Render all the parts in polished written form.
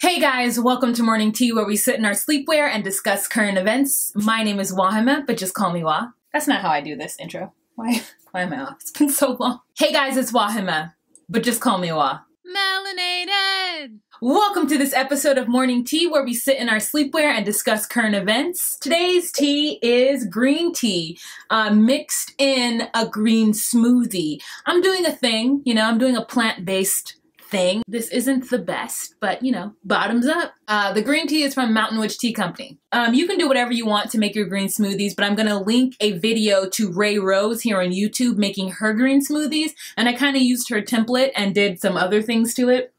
Hey guys, welcome to Morning Tea, where we sit in our sleepwear and discuss current events. My name is Wahima, but just call me Wah. That's not how I do this intro. Why am I off? It's been so long. Hey guys, it's Wahima, but just call me Wah. Melanated! Welcome to this episode of Morning Tea, where we sit in our sleepwear and discuss current events. Today's tea is green tea, mixed in a green smoothie. I'm doing a thing, I'm doing a plant-based thing. This isn't the best, but bottoms up. The green tea is from Mountain Witch Tea Company. You can do whatever you want to make your green smoothies, but I'm gonna link a video to Ray Rose here on YouTube making her green smoothies, and I kind of used her template and did some other things to it.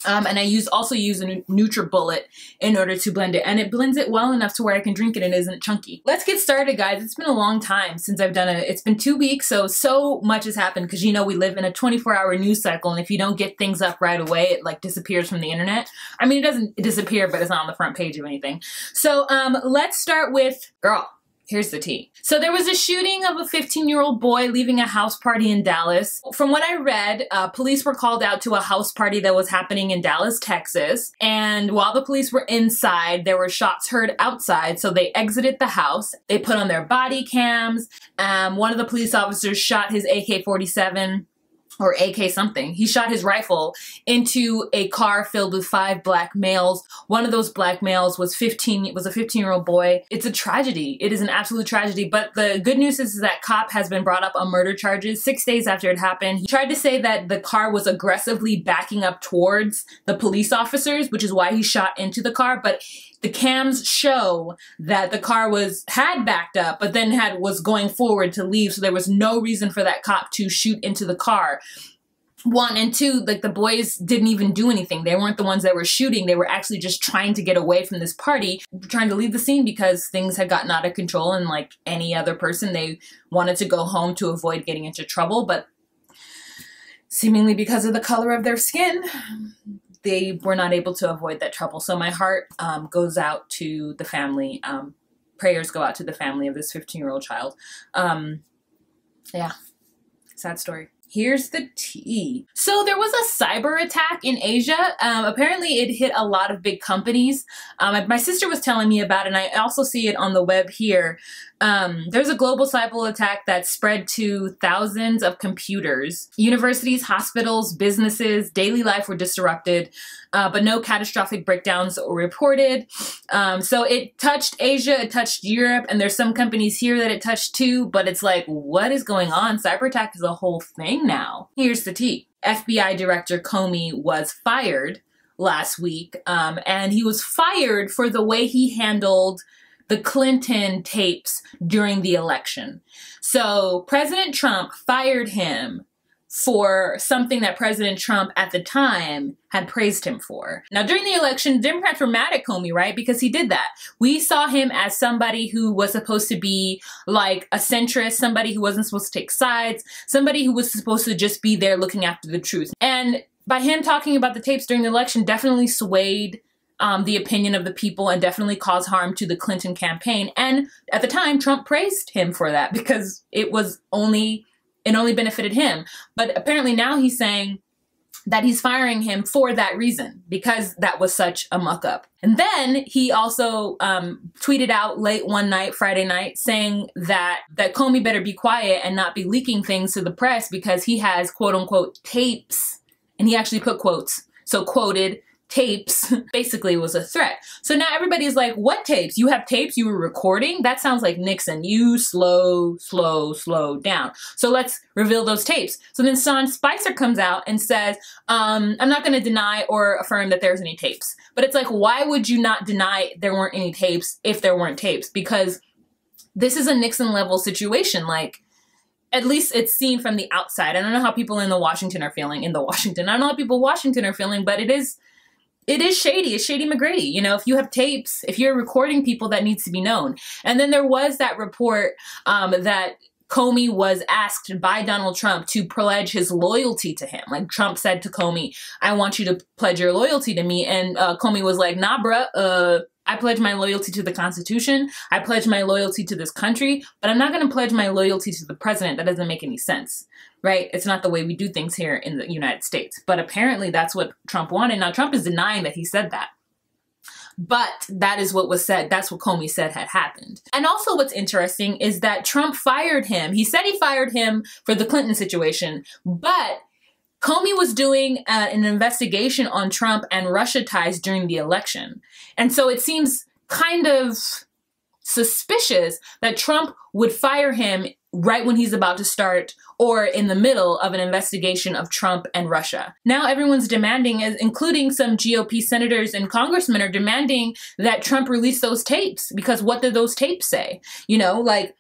And I also use a NutriBullet in order to blend it, and it blends it well enough to where I can drink it and it isn't chunky. Let's get started, guys. It's been a long time since I've done it. It's been 2 weeks, so much has happened because we live in a 24-hour news cycle, and if you don't get things up right away, it like disappears from the internet. I mean, it doesn't disappear, but it's not on the front page of anything. So let's start with, girl, here's the tea. So there was a shooting of a 15-year-old boy leaving a house party in Dallas. From what I read, police were called out to a house party that was happening in Dallas, Texas. And while the police were inside, there were shots heard outside. So they exited the house. They put on their body cams. One of the police officers shot his AK-47 or AK something. He shot his rifle into a car filled with 5 black males. One of those black males was a 15-year-old boy. It's a tragedy. It is an absolute tragedy. But the good news is that cop has been brought up on murder charges 6 days after it happened. He tried to say that the car was aggressively backing up towards the police officers, which is why he shot into the car. But the cams show that the car had backed up, but then was going forward to leave. So there was no reason for that cop to shoot into the car. 1 and 2, like the boys didn't even do anything. They weren't the ones that were shooting. They were actually just trying to get away from this party, trying to leave the scene because things had gotten out of control, and like any other person, they wanted to go home to avoid getting into trouble. But seemingly because of the color of their skin, they were not able to avoid that trouble. So my heart goes out to the family. Prayers go out to the family of this 15-year-old child. Yeah, sad story. Here's the tea. So there was a cyber attack in Asia. Apparently it hit a lot of big companies. My sister was telling me about it, and I also see it on the web here. There's a global cyber attack that spread to thousands of computers. Universities, hospitals, businesses, daily life were disrupted, but no catastrophic breakdowns were reported. So it touched Asia, it touched Europe, and there's some companies here that it touched too, but it's like, what is going on? Cyber attack is a whole thing now. Here's the tea. FBI Director Comey was fired last week, and he was fired for the way he handled the Clinton tapes during the election. So President Trump fired him for something that President Trump at the time had praised him for. Now, during the election, Democrats were mad at Comey, right? Because he did that. We saw him as somebody who was supposed to be like a centrist, somebody who wasn't supposed to take sides, somebody who was supposed to just be there looking after the truth. And by him talking about the tapes during the election definitely swayed the opinion of the people and definitely caused harm to the Clinton campaign. And at the time, Trump praised him for that because it only benefited him. But apparently now he's saying that he's firing him for that reason, because that was such a muck up. And then he also tweeted out late one night, Friday night, saying that Comey better be quiet and not be leaking things to the press because he has quote unquote tapes. And he actually put quotes. So quoted, tapes, basically was a threat. So now everybody's like, what tapes? You have tapes you were recording? That sounds like Nixon. You slow down. So let's reveal those tapes. So then Sean Spicer comes out and says, I'm not going to deny or affirm that there's any tapes. But it's like, why would you not deny there weren't any tapes if there weren't tapes? Because this is a Nixon level situation. Like, at least it's seen from the outside. I don't know how people in Washington are feeling. I don't know how people in Washington are feeling, but it is shady. It's Shady McGrady. If you have tapes, if you're recording people, that needs to be known. And then there was that report that Comey was asked by Donald Trump to pledge his loyalty to him. Like Trump said to Comey, I want you to pledge your loyalty to me. And Comey was like, nah, bruh, I pledge my loyalty to the Constitution. I pledge my loyalty to this country, but I'm not going to pledge my loyalty to the president. That doesn't make any sense, right? It's not the way we do things here in the United States. But apparently that's what Trump wanted. Now, Trump is denying that he said that. But that is what was said. That's what Comey said had happened. And also what's interesting is that Trump fired him. He said he fired him for the Clinton situation, but Comey was doing an investigation on Trump and Russia ties during the election. And so it seems kind of suspicious that Trump would fire him right when he's about to start or in the middle of an investigation of Trump and Russia. Now everyone's demanding, including some GOP senators and congressmen are demanding that Trump release those tapes, because what did those tapes say? You know, like,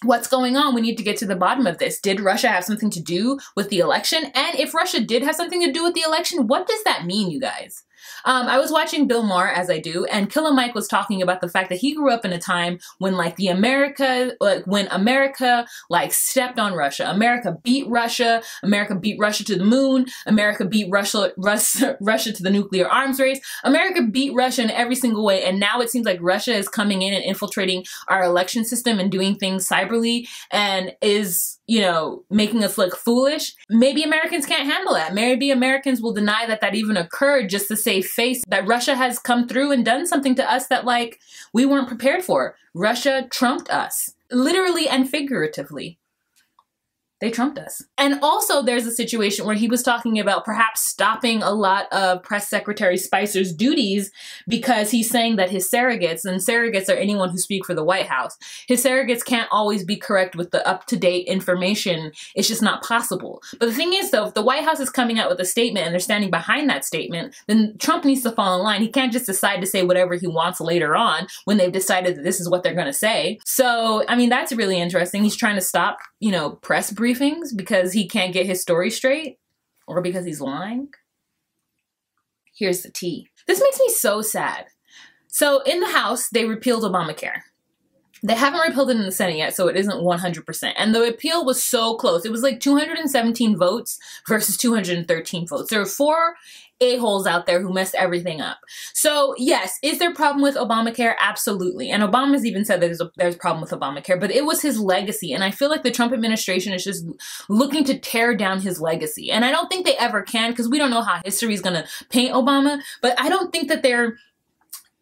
what's going on? We need to get to the bottom of this. Did Russia have something to do with the election? And if Russia did have something to do with the election, what does that mean, you guys? I was watching Bill Maher, as I do, and Killer Mike was talking about the fact that he grew up in a time when America stepped on Russia. America beat Russia to the moon. America beat Russia to the nuclear arms race. America beat Russia in every single way. And now it seems like Russia is coming in and infiltrating our election system and doing things cyberly and is, you know, making us look foolish. Maybe Americans can't handle that. Maybe Americans will deny that that even occurred just to save face that Russia has come through and done something to us that, like, we weren't prepared for. Russia trumped us, literally and figuratively. They trumped us. And also there's a situation where he was talking about perhaps stopping a lot of Press Secretary Spicer's duties because he's saying that his surrogates, and surrogates are anyone who speak for the White House, his surrogates can't always be correct with the up-to-date information. It's just not possible. But the thing is, though, if the White House is coming out with a statement and they're standing behind that statement, then Trump needs to fall in line. He can't just decide to say whatever he wants later on when they've decided that this is what they're going to say. So, I mean, that's really interesting. He's trying to stop, you know, press briefings because he can't get his story straight or because he's lying. Here's the tea. This makes me so sad. So in the House, they repealed Obamacare. They haven't repealed it in the Senate yet, so it isn't 100%. And the repeal was so close. It was like 217 votes versus 213 votes. There were 4 a-holes out there who messed everything up. So yes, is there a problem with Obamacare? Absolutely. And Obama's even said that there's a problem with Obamacare, but it was his legacy. And I feel like the Trump administration is just looking to tear down his legacy. And I don't think they ever can, because we don't know how history is going to paint Obama, but I don't think that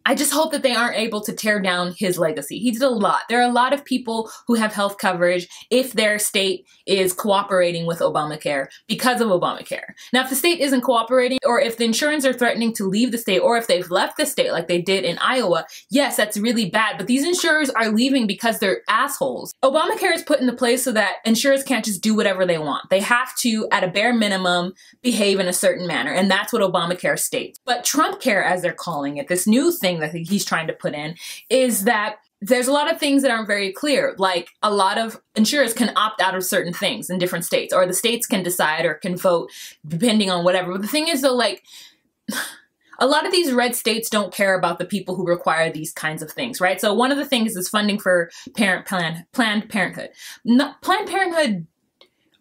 I just hope that they aren't able to tear down his legacy. He did a lot. There are a lot of people who have health coverage if their state is cooperating with Obamacare because of Obamacare. Now, if the state isn't cooperating, or if the insurers are threatening to leave the state, or if they've left the state like they did in Iowa, yes, that's really bad. But these insurers are leaving because they're assholes. Obamacare is put into place so that insurers can't just do whatever they want. They have to, at a bare minimum, behave in a certain manner. And that's what Obamacare states. But Trump Care, as they're calling it, this new thing that he's trying to put in, is that there's a lot of things that aren't very clear. Like, a lot of insurers can opt out of certain things in different states, or the states can decide or can vote depending on whatever. But the thing is, though, like, a lot of these red states don't care about the people who require these kinds of things, right? So one of the things is funding for Planned Parenthood. Planned Parenthood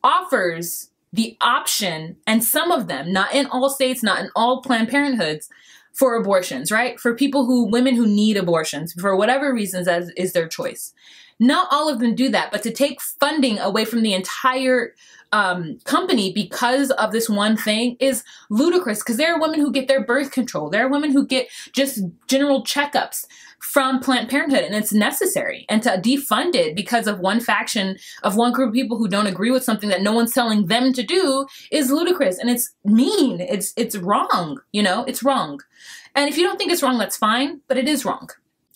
offers the option, and some of them, not in all states, not in all Planned Parenthoods, for abortions, right? For women who need abortions, for whatever reasons, as is their choice. Not all of them do that, but to take funding away from the entire company because of this one thing is ludicrous, because there are women who get their birth control. There are women who get just general checkups from Planned Parenthood, and it's necessary. And to defund it because of one faction of one group of people who don't agree with something that no one's telling them to do is ludicrous, and it's mean. It's wrong, you know, it's wrong. And if you don't think it's wrong, that's fine, but it is wrong.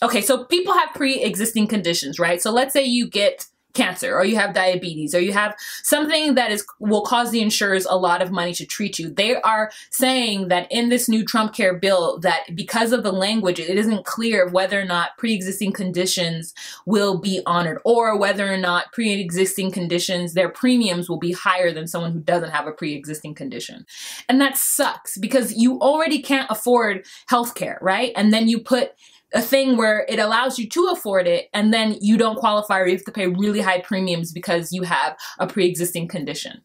Okay, so people have pre-existing conditions, right? So let's say you get cancer, or you have diabetes, or you have something that will cause the insurers a lot of money to treat you. They are saying that in this new Trump Care bill, that because of the language, it isn't clear whether or not pre-existing conditions will be honored, or whether or not pre-existing conditions, their premiums will be higher than someone who doesn't have a pre-existing condition. And that sucks, because you already can't afford healthcare, right? And then you put a thing where it allows you to afford it, and then you don't qualify, or you have to pay really high premiums because you have a pre-existing condition.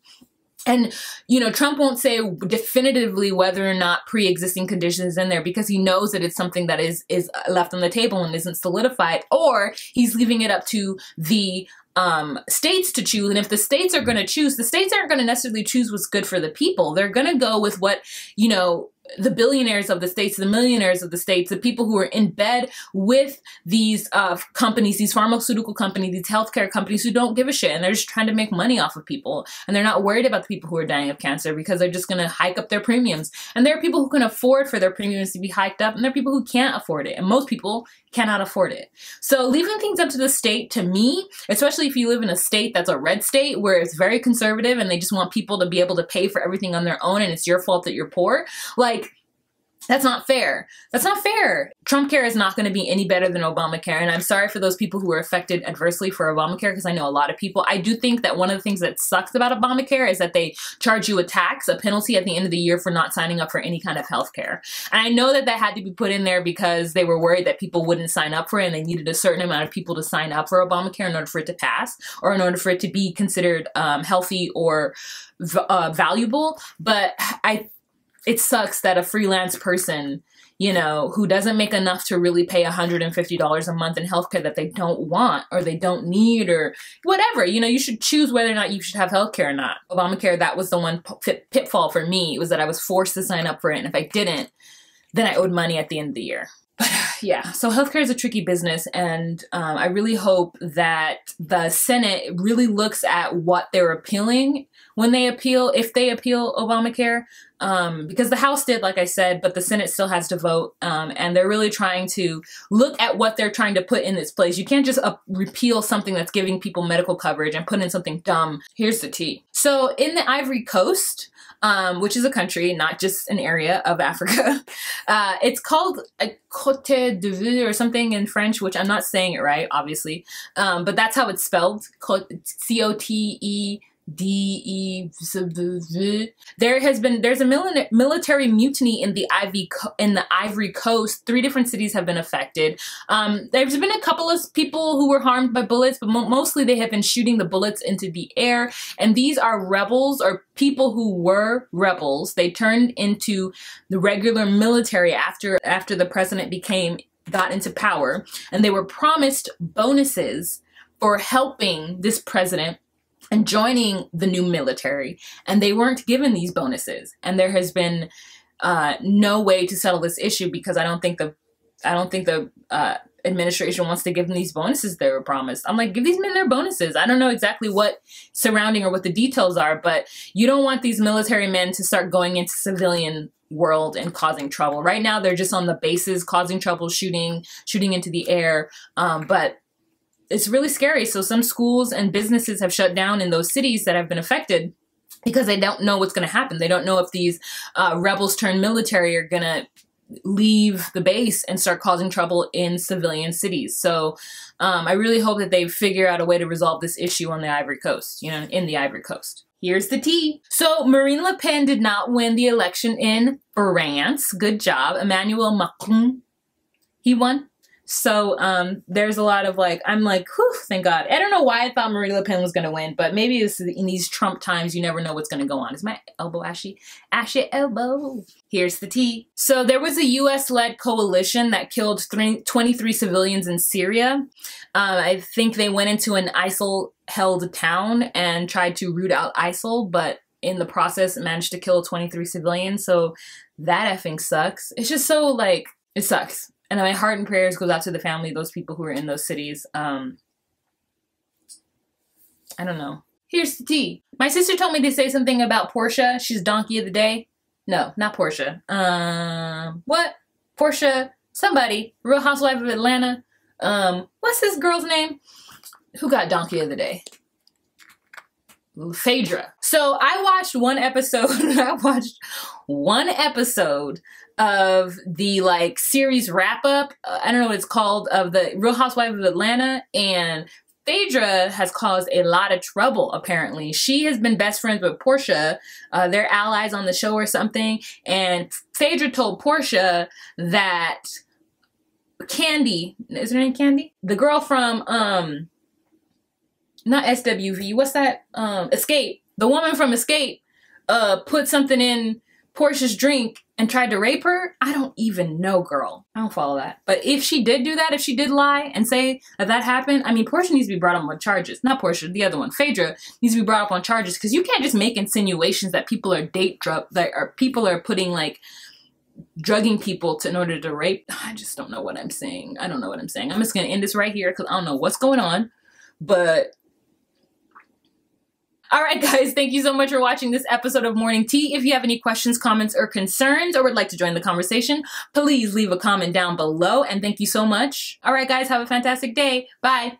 And, you know, Trump won't say definitively whether or not pre-existing conditions is in there, because he knows that it's something that is left on the table and isn't solidified, or he's leaving it up to the states to choose. And if the states are going to choose, the states aren't going to necessarily choose what's good for the people. They're going to go with what, you know, the billionaires of the states, the millionaires of the states, the people who are in bed with these companies, these pharmaceutical companies, these healthcare companies who don't give a shit, and they're just trying to make money off of people, and they're not worried about the people who are dying of cancer because they're just going to hike up their premiums. And there are people who can afford for their premiums to be hiked up, and there are people who can't afford it, and most people cannot afford it. So leaving things up to the state, to me, especially if you live in a state that's a red state where it's very conservative and they just want people to be able to pay for everything on their own and it's your fault that you're poor, like, that's not fair. That's not fair. Trump care is not going to be any better than Obamacare. And I'm sorry for those people who were affected adversely for Obamacare, because I know a lot of people. I do think that one of the things that sucks about Obamacare is that they charge you a tax, a penalty at the end of the year for not signing up for any kind of health care. And I know that that had to be put in there because they were worried that people wouldn't sign up for it, and they needed a certain amount of people to sign up for Obamacare in order for it to pass, or in order for it to be considered healthy or valuable. But it sucks that a freelance person, you know, who doesn't make enough to really pay $150 a month in healthcare that they don't want or they don't need or whatever, you know, you should choose whether or not you should have healthcare or not. Obamacare, that was the one pitfall for me, was that I was forced to sign up for it. And if I didn't, then I owed money at the end of the year. But yeah, so healthcare is a tricky business, and I really hope that the Senate really looks at what they're appealing when they appeal, if they appeal Obamacare, because the House did, like I said, but the Senate still has to vote, and they're really trying to look at what they're trying to put in its place. You can't just repeal something that's giving people medical coverage and put in something dumb. Here's the tea. So in the Ivory Coast, which is a country, not just an area of Africa. It's called Côte d'Ivoire or something in French, which I'm not saying it right, obviously. But that's how it's spelled, C-O-T-E. There's a military mutiny in the Ivory Coast. 3 different cities have been affected. There's been a couple of people who were harmed by bullets, but mostly they have been shooting the bullets into the air. And these are rebels, or people who were rebels. They turned into the regular military after the president got into power, and they were promised bonuses for helping this president and joining the new military, and they weren't given these bonuses. And there has been no way to settle this issue, because I don't think the administration wants to give them these bonuses they were promised. I'm like, give these men their bonuses. I don't know exactly what surrounding or what the details are, but you don't want these military men to start going into civilian world and causing trouble. Right now, they're just on the bases, causing trouble, shooting into the air, but it's really scary. So some schools and businesses have shut down in those cities that have been affected because they don't know what's going to happen. They don't know if these rebels turned military are going to leave the base and start causing trouble in civilian cities. So I really hope that they figure out a way to resolve this issue on the Ivory Coast, you know, in the Ivory Coast. Here's the tea. So Marine Le Pen did not win the election in France. Good job. Emmanuel Macron, he won. So there's a lot of like, I'm like, whew, thank God. I don't know why I thought Marine Le Pen was going to win, but maybe it's in these Trump times, you never know what's going to go on. Is my elbow ashy? Ashy elbow. Here's the tea. So there was a US-led coalition that killed 23 civilians in Syria. I think they went into an ISIL-held town and tried to root out ISIL, but in the process managed to kill 23 civilians. So that effing sucks. It's just so like, it sucks. And my heart and prayers goes out to the family of those people who are in those cities. I don't know. Here's the tea. My sister told me to say something about Portia. She's donkey of the day. No, not Portia. What? Portia, somebody. Real Housewife of Atlanta. What's this girl's name? Who got donkey of the day? Phaedra. So I watched one episode. Of the like series wrap up, I don't know what it's called, of the Real Housewife of Atlanta, and Phaedra has caused a lot of trouble apparently. She has been best friends with Portia, they're allies on the show or something, and Phaedra told Portia that Candy, is her name Candy? The girl from, not SWV, what's that, Escape, the woman from Escape, put something in Portia's drink and tried to rape her. I don't even know, girl. I don't follow that. But if she did do that, if she did lie and say that that happened, I mean, Portia needs to be brought up on charges. Not Portia, the other one, Phaedra, needs to be brought up on charges, because you can't just make insinuations that people are people are putting like drugging people in order to rape. I just don't know what I'm saying. I don't know what I'm saying. I'm just going to end this right here because I don't know what's going on. But all right, guys, thank you so much for watching this episode of Morning Tea. If you have any questions, comments, or concerns, or would like to join the conversation, please leave a comment down below. And thank you so much. All right, guys, have a fantastic day. Bye.